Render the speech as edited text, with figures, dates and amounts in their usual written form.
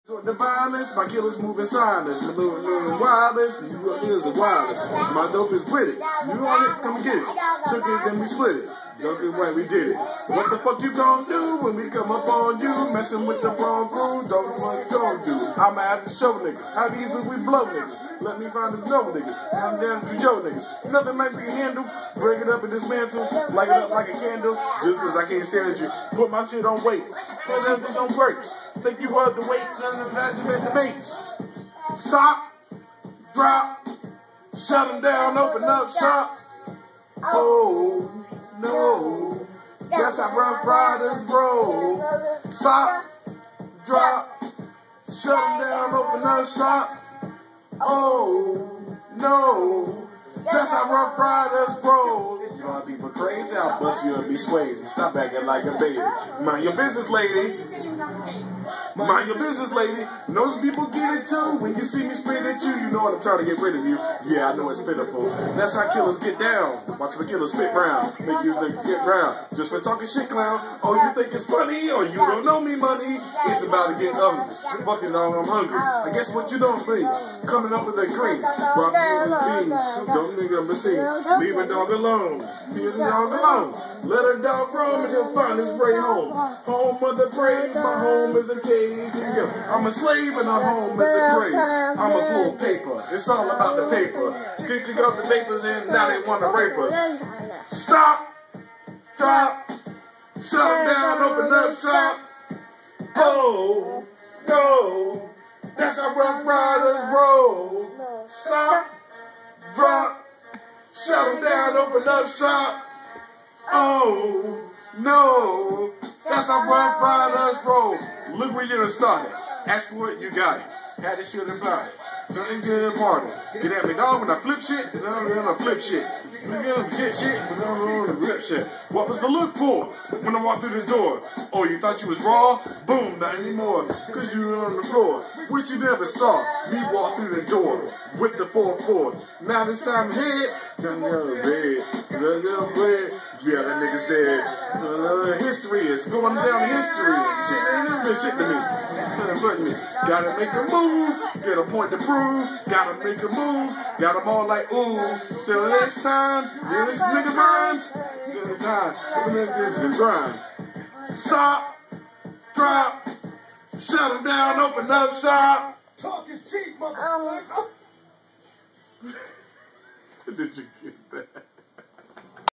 The violence, my killers moving silence. My little wireless, you is a wireless. My dope is with it. You want it? Come and get it. Took it, then we split it. Don't get right, we did it. What the fuck you gonna do when we come up on you? Messing with the wrong crew, don't know what you gonna do. I'ma have to show niggas how easily we blow niggas. Let me find the no niggas. I'm down to yo niggas. Nothing like we can handle. Break it up and dismantle. Light it up like a candle. Just cause I can't stand at you. Put my shit on weight. But nothing don't break. Think you worth the weight, none of that you make the mates. Stop, drop, shut them down, open up shop. Oh, no, guess I Rough Riders, bro. Stop, drop, shut them down, open up shop. Oh, no, guess I Rough Riders, bro. You know how people crazy, I'll bust you up, be swayzy. Stop acting like a baby. Mind your business, lady. Mind your business, lady. Those people get it too. When you see me spit at you, you know what I'm trying to get rid of you. Yeah, I know it's pitiful. That's how killers get down. Watch the killer spit round. Make you get round. Just for talking shit, clown. Oh, you think it's funny? Or you don't know me, money? It's about to get ugly. Fucking dog, I'm hungry. I guess what you don't please. Coming up with that cream. Don't nigga machine. Leave a dog alone. Leave the dog alone. Let a dog roam and he'll find his prey home. Home of the brave, my home is a cage. I'm a slave and I'm home is a grave. I'm a pull paper. It's all about the paper. Get you got the papers in, now they want to rape us. Stop, drop, shut them down, open up shop. Oh, no, that's how Rough Riders roll. Stop, drop, shut them down, open up shop. Oh, no, that's how Rough Riders roll. Look where you done started. Ask for it, you got it. Had this shit in power. Something good in party. Get at me, dog, when I flip shit, and I flip shit. You gonna get shit, but I don't rip shit. What was the look for when I walked through the door? Oh, you thought you was raw? Boom, not anymore, cause you were on the floor. Which you never saw. Me walk through the door with the 4-4. Now this time hit, done the other bed. Yeah, that nigga's dead. History is going down history. Shit ain't even shit to me. Gotta make a move, get a point to prove. Gotta make a move, got them all like ooh. Still next time, yeah, this nigga mine. Good time, open engines and grind. Stop, drop, shut them down, open up shop. Talk is cheap, motherfucker. Did you